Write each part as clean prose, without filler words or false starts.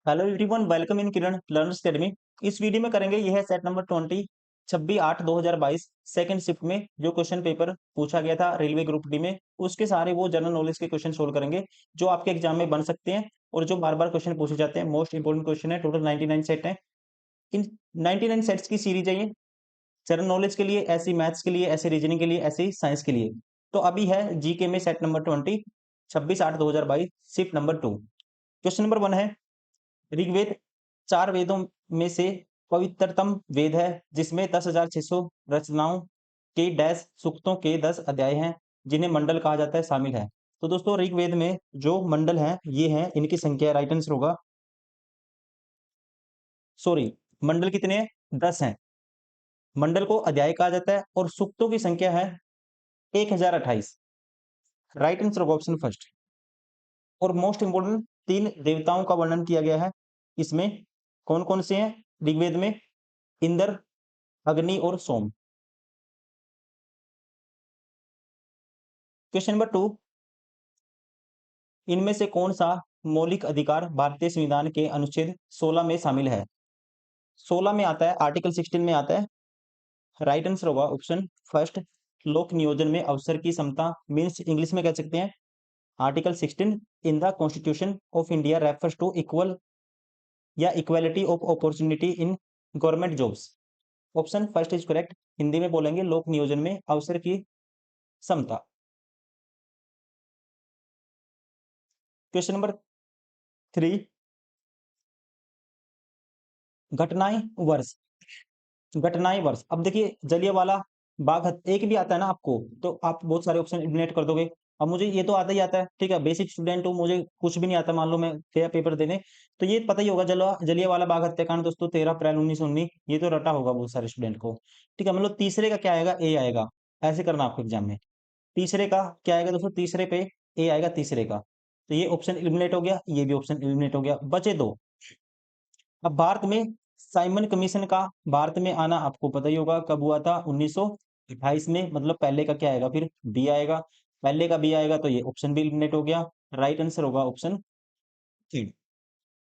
Hello everyone, welcome in Kiran learners academy. इस video में करेंगे यह सेट नंबर 20 26/8/2022 सेकंड शिफ्ट में जो क्वेश्चन पेपर पूछा गया था रेलवे ग्रुप डी में, उसके सारे वो जनरल नॉलेज के क्वेश्चन सोल्व करेंगे जो आपके एग्जाम में बन सकते हैं और जो बार बार क्वेश्चन पूछे जाते हैं। मोस्ट इंपोर्टेंट क्वेश्चन है। टोटल 99 सेट है। इन 99 सेट्स की सीरीज है ये। जनरल नॉलेज के लिए ऐसी, मैथ्स के लिए ऐसे, रीजनिंग के लिए ऐसे, साइंस के लिए। तो अभी है जीके में set number 20 26/8/2022 shift number 2। Question number 1 है, ऋग्वेद 4 वेदों में से पवित्रतम वेद है, जिसमें 10,600 रचनाओं के डैश सूक्तों के 10 अध्याय हैं, जिन्हें मंडल कहा जाता है, शामिल है। तो दोस्तों ऋग्वेद में जो मंडल हैं ये हैं, इनकी संख्या राइट आंसर होगा। सॉरी, मंडल कितने हैं? 10 हैं। मंडल को अध्याय कहा जाता है और सूक्तों की संख्या है 1028। राइट आंसर होगा ऑप्शन फर्स्ट। और मोस्ट इंपोर्टेंट 3 देवताओं का वर्णन किया गया है इसमें। कौन कौन से हैं ऋग्वेद में? इंद्र, अग्नि और सोम। क्वेश्चन नंबर 2, इनमें से कौन सा मौलिक अधिकार भारतीय संविधान के अनुच्छेद 16 में शामिल है? 16 में आता है, आर्टिकल 16 में आता है। राइट आंसर होगा ऑप्शन फर्स्ट, लोक नियोजन में अवसर की समता। मीन्स इंग्लिश में कह सकते हैं, article 16 in the constitution of India refers to equal या equality of opportunity in government jobs. Option first is correct. Hindi में बोलेंगे लोक नियोजन में अवसर की समता। क्वेश्चन नंबर 3, घटनाएं वर्ष। घटनाएं वर्ष, अब देखिए जलियांवाला बाग एक भी आता है ना आपको, तो आप बहुत सारे ऑप्शन एलिमिनेट कर दोगे। अब मुझे ये तो आता ही आता है, ठीक है, बेसिक स्टूडेंट हूँ, मुझे कुछ भी नहीं आता, मान लो मैं गया पेपर देने, तो ये पता ही होगा। जलियांवाला बाग हत्याकांड दोस्तों 13 अप्रैल 1919, ये तो रटा होगा बहुत सारे स्टूडेंट को। ठीक है, मतलब तीसरे का क्या आएगा? ए आएगा। ऐसे करना आपको एग्जाम में। तीसरे का क्या आएगा दोस्तों? तीसरे पे ए आएगा तीसरे का। तो ये ऑप्शन एलिमिनेट हो गया, ये भी ऑप्शन एलिमिनेट हो गया, बचे दो। अब भारत में साइमन कमीशन का भारत में आना आपको पता ही होगा, कब हुआ था? 1928 में। मतलब पहले का क्या आएगा फिर? बी आएगा। पहले का बी आएगा तो ये ऑप्शन भी एलिमिनेट हो गया। राइट आंसर होगा ऑप्शन थ्री।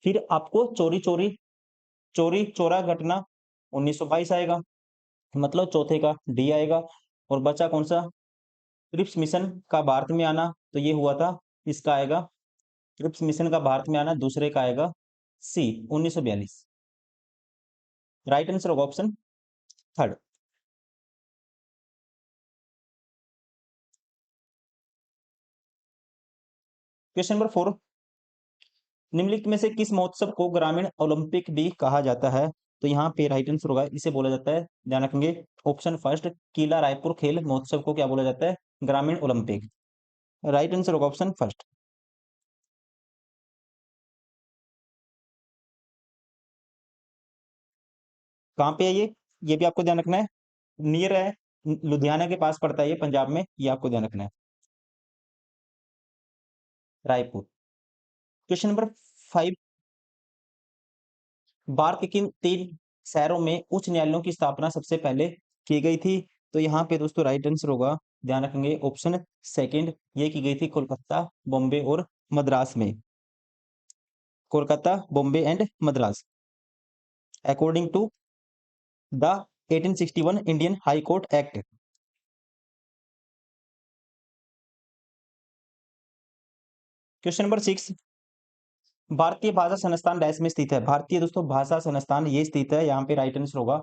फिर आपको चोरी चोरी चोरी चोरा घटना 1922 आएगा, मतलब चौथे का डी आएगा। और बचा कौन सा? क्रिप्स मिशन का भारत में आना, तो ये हुआ था, इसका आएगा क्रिप्स मिशन का भारत में आना, दूसरे का आएगा सी 1942। राइट आंसर होगा ऑप्शन थर्ड। क्वेश्चन नंबर 4, निम्नलिखित में से किस महोत्सव को ग्रामीण ओलंपिक भी कहा जाता है? तो यहाँ पे राइट आंसर होगा, इसे बोला जाता है, ध्यान रखेंगे, ऑप्शन फर्स्ट, किला रायपुर खेल महोत्सव को क्या बोला जाता है? ग्रामीण ओलंपिक। राइट आंसर होगा ऑप्शन फर्स्ट। कहाँ पे है ये? ये भी आपको ध्यान रखना है। नियर है, लुधियाना के पास पड़ता है ये, पंजाब में, ये आपको ध्यान रखना है, रायपुर। क्वेश्चन नंबर 5, भारत के किन 3 शहरों में उच्च न्यायालयों की स्थापना सबसे पहले की गई थी? तो यहाँ पे दोस्तों राइट आंसर होगा, ध्यान रखेंगे, ऑप्शन सेकंड, ये की गई थी कोलकाता, बॉम्बे और मद्रास में। Kolkata, Bombay and Madras, according to the 1861 Indian High Court Act. Question number 6, भारतीय भाषा संस्थान डैश में स्थित है? भारतीय दोस्तों भाषा संस्थान ये स्थित है, यहाँ पे राइट आंसर होगा।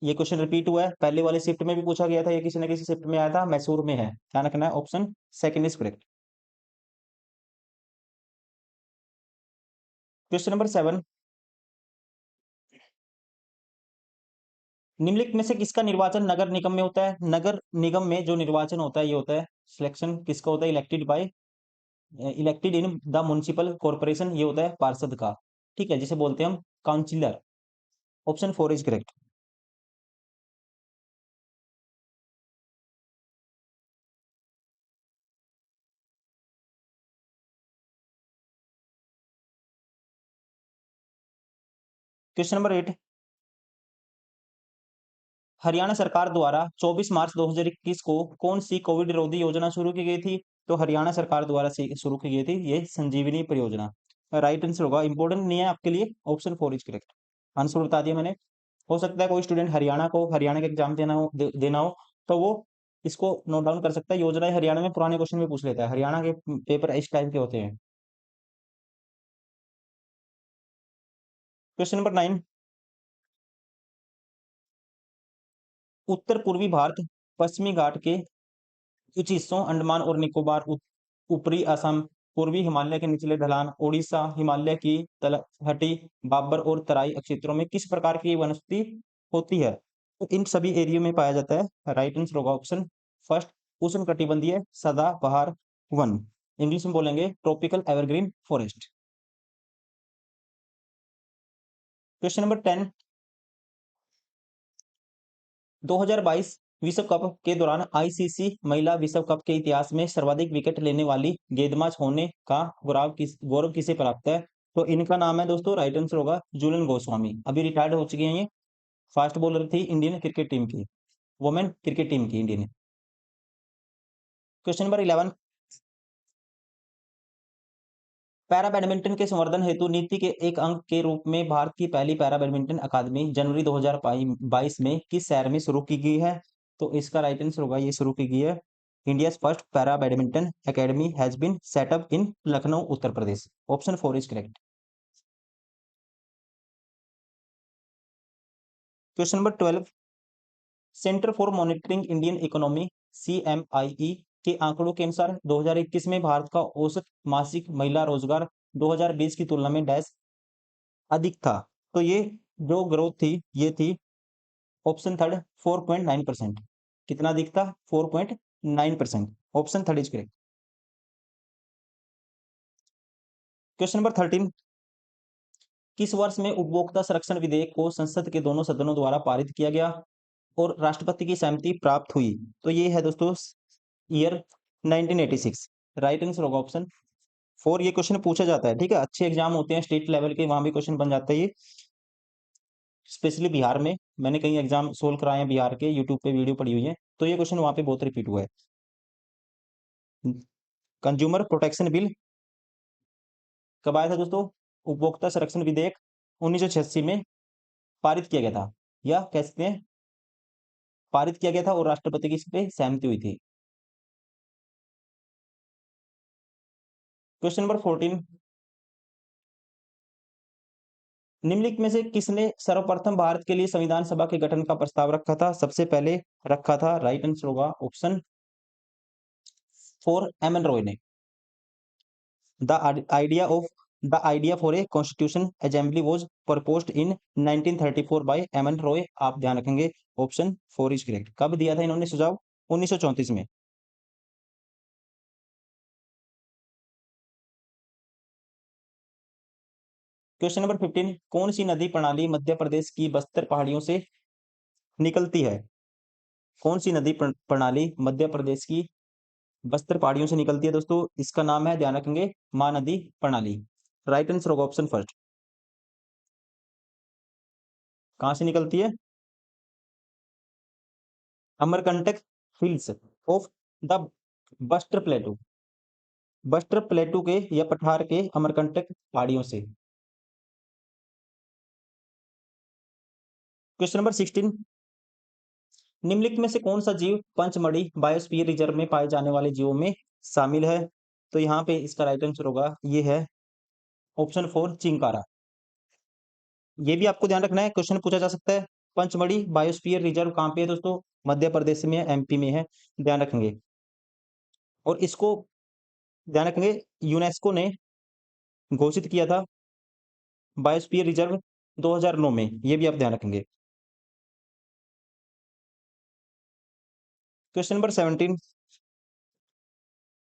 ये क्वेश्चन रिपीट हुआ है, पहले वाले शिफ्ट में भी पूछा गया था, ये किसी न किसी शिफ्ट में आया था, मैसूर में है, ध्यान रखना है, option second is correct. Question number 7, निम्नलिखित में से किसका निर्वाचन नगर निगम में होता है? नगर निगम में जो निर्वाचन होता है ये होता है, सिलेक्शन किसका होता है? Elected in the municipal corporation, ये होता है पार्षद का, ठीक है, जिसे बोलते हैं हम counsellor. Option 4 is correct. Question number 8, Haryana सरकार द्वारा 24 मार्च 2021 को कौन सी कोविड विरोधी योजना शुरू की गई थी? तो हरियाणा सरकार द्वारा से शुरू की गई थी ये संजीवनी परियोजना। राइट आंसर होगा, इंपॉर्टेंट नहीं है आपके लिए, ऑप्शन 4 इज करेक्ट। आंसर बता दिया मैंने। हो सकता है कोई स्टूडेंट हरियाणा का एग्जाम देना हो तो वो इसको नोट डाउन कर सकता है। योजना हरियाणा में पुराने क्वेश्चन भी पूछ लेता है, हरियाणा के पेपर इस टाइप के होते हैं। क्वेश्चन नंबर 9, उत्तर पूर्वी भारत, पश्चिमी घाट के कुछ हिस्सों, अंडमान और निकोबार, ऊपरी असम, पूर्वी हिमालय के निचले ढलान, उड़ीसा, हिमालय की तलहटी, बाबर और तराई क्षेत्रों में किस प्रकार की वनस्पति होती है? तो इन सभी एरिया में पाया जाता है। राइट आंसर होगा ऑप्शन फर्स्ट, उष्णकटिबंधीय सदाबहार वन, इंग्लिश में बोलेंगे tropical evergreen forest. Question number 10, 2022 विश्व कप के दौरान आईसीसी महिला विश्व कप के इतिहास में सर्वाधिक विकेट लेने वाली गेंदबाज होने का गौरव किसे प्राप्त है? तो इनका नाम है दोस्तों, राइट आंसर होगा झूलन गोस्वामी। अभी रिटायर्ड हो चुकी हैं ये, फास्ट बॉलर थी इंडियन क्रिकेट टीम की, वुमेन क्रिकेट टीम की Indian. Question number 11, para badminton के संवर्धन हेतु नीति के एक अंग के रूप में भारत की पहली पैरा बैडमिंटन अकादमी जनवरी 2022 में किस शहर में शुरू की गई है? तो इसका राइट आंसर होगा, ये शुरू की गई है, India first para badminton academy has been set up in Lucknow, Uttar Pradesh. Option 4 is correct. Question number 12, centre for monitoring Indian economy CMIE के आंकड़ों के अनुसार 2021 में भारत का औसत मासिक महिला रोजगार 2020 की तुलना में डैश अधिक था। तो ये जो ग्रोथ थी ये थी ऑप्शन थर्ड 4.9%। कितना अधिक था? 4.9%। Option third is correct. Question number 13, किस वर्ष में उपभोक्ता संरक्षण विधेयक को संसद के दोनों सदनों द्वारा पारित किया गया और राष्ट्रपति की सहमति प्राप्त हुई? तो ये है दोस्तों ईयर 1986। राइट आंसर होगा ऑप्शन 4। ये क्वेश्चन पूछा जाता है, ठीक है, अच्छे एग्जाम होते हैं स्टेट लेवल के, वहां भी क्वेश्चन बन जाता है ये, स्पेशली बिहार में। मैंने कई एग्जाम सोल्व कराए हैं बिहार के, यूट्यूब पे वीडियो पड़ी हुई है, तो ये क्वेश्चन वहां पे बहुत रिपीट हुआ है। कंज्यूमर प्रोटेक्शन बिल कब आया था दोस्तों? उपभोक्ता संरक्षण विधेयक 1986 में पारित किया गया था, या कह सकते हैं पारित किया गया था और राष्ट्रपति की इस पे सहमति हुई थी। क्वेश्चन नंबर 14, निम्नलिखित में से किसने सर्वप्रथम भारत के लिए संविधान सभा के गठन का प्रस्ताव रखा था? सबसे पहले रखा था, राइट आंसर होगा ऑप्शन 4 एम एन रॉय ने। The idea of the idea for a constitution assembly was proposed in 1934 by M N Roy. आप ध्यान रखेंगे, ऑप्शन 4 इज करेक्ट। कब दिया था इन्होंने सुझाव? 1934 में। क्वेश्चन नंबर 15, कौन सी नदी प्रणाली मध्य प्रदेश की बस्तर पहाड़ियों से निकलती है? कौन सी नदी प्रणाली मध्य प्रदेश की बस्तर पहाड़ियों से निकलती है दोस्तों? इसका नाम है, ध्यान रखेंगे, महानदी प्रणाली। राइट आंसर होगा ऑप्शन फर्स्ट। कहां से निकलती है? Amarkantak hills of the buster प्लेटू, buster प्लेटू के या पठार के अमरकंटक पहाड़ियों से। क्वेश्चन नंबर 16, निम्नलिखित में से कौन सा जीव पंचमढ़ी बायोस्फीयर रिजर्व में पाए जाने वाले जीवों में शामिल है? तो यहाँ पे इसका राइट आंसर होगा, ये है ऑप्शन 4 चिंकारा। ये भी आपको ध्यान रखना है, क्वेश्चन पूछा जा सकता है। पंचमढ़ी बायोस्फीयर रिजर्व कहाँ पे है दोस्तों? मध्य प्रदेश में है, MP में है, ध्यान रखेंगे। और इसको ध्यान रखेंगे, यूनेस्को ने घोषित किया था बायोस्फीयर रिजर्व 2009 में, ये भी आप ध्यान रखेंगे। क्वेश्चन नंबर 17,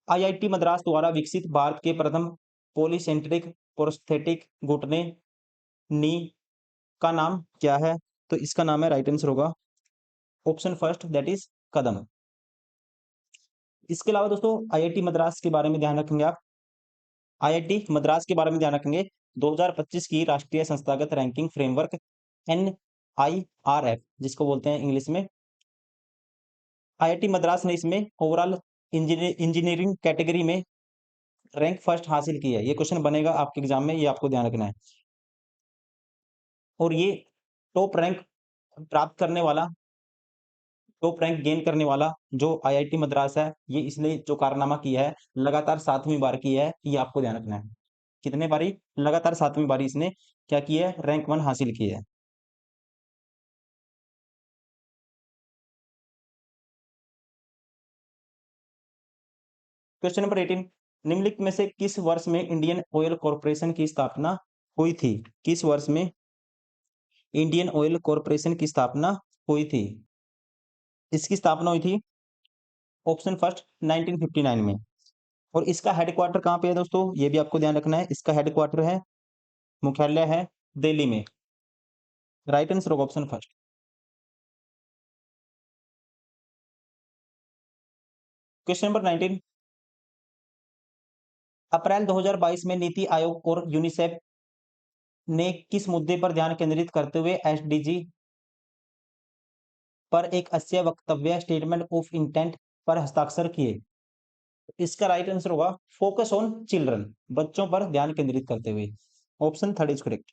IIT मद्रास द्वारा विकसित भारत के प्रथम पॉलीसेंट्रिक प्रोस्थेटिक घुटने नी का नाम क्या है? तो इसका नाम है, राइट आंसर होगा ऑप्शन फर्स्ट, दैट इज कदम। इसके अलावा दोस्तों IIT मद्रास के बारे में ध्यान रखेंगे आप, IIT मद्रास के बारे में ध्यान रखेंगे, 2025 की राष्ट्रीय संस्थागत रैंकिंग फ्रेमवर्क NIRF जिसको बोलते हैं इंग्लिश में, IIT मद्रास ने इसमें ओवरऑल इंजीनियरिंग कैटेगरी में रैंक फर्स्ट हासिल की है। ये क्वेश्चन बनेगा आपके एग्जाम में, ये आपको ध्यान रखना है। और ये टॉप रैंक प्राप्त करने वाला, टॉप रैंक गेन करने वाला जो आईआईटी मद्रास है, ये इसने जो कारनामा किया है, लगातार 7वीं बार किया है, ये आपको ध्यान रखना है। कितने बारी? लगातार 7वीं बारी इसने क्या किया है? रैंक 1 हासिल किया है। क्वेश्चन नंबर 18, निम्नलिखित में से किस वर्ष में इंडियन ऑयल कॉर्पोरेशन की स्थापना हुई थी? किस वर्ष में इंडियन ऑयल कॉर्पोरेशन की स्थापना हुई थी? इसकी स्थापना हुई थी ऑप्शन फर्स्ट 1959 में। और इसका हेडक्वार्टर कहाँ पे है दोस्तों? ये भी आपको ध्यान रखना है। इसका हेडक्वार्टर है, मुख्यालय है दिल्ली में। राइट आंसर होगा ऑप्शन फर्स्ट। क्वेश्चन नंबर 19, अप्रैल 2022 में नीति आयोग और यूनिसेफ ने किस मुद्दे पर ध्यान केंद्रित करते हुए एसडीजी पर एक अस्सीय वक्तव्य स्टेटमेंट ऑफ इंटेंट पर हस्ताक्षर किए? इसका राइट आंसर होगा फोकस ऑन चिल्ड्रन, बच्चों पर ध्यान केंद्रित करते हुए। Option third is correct.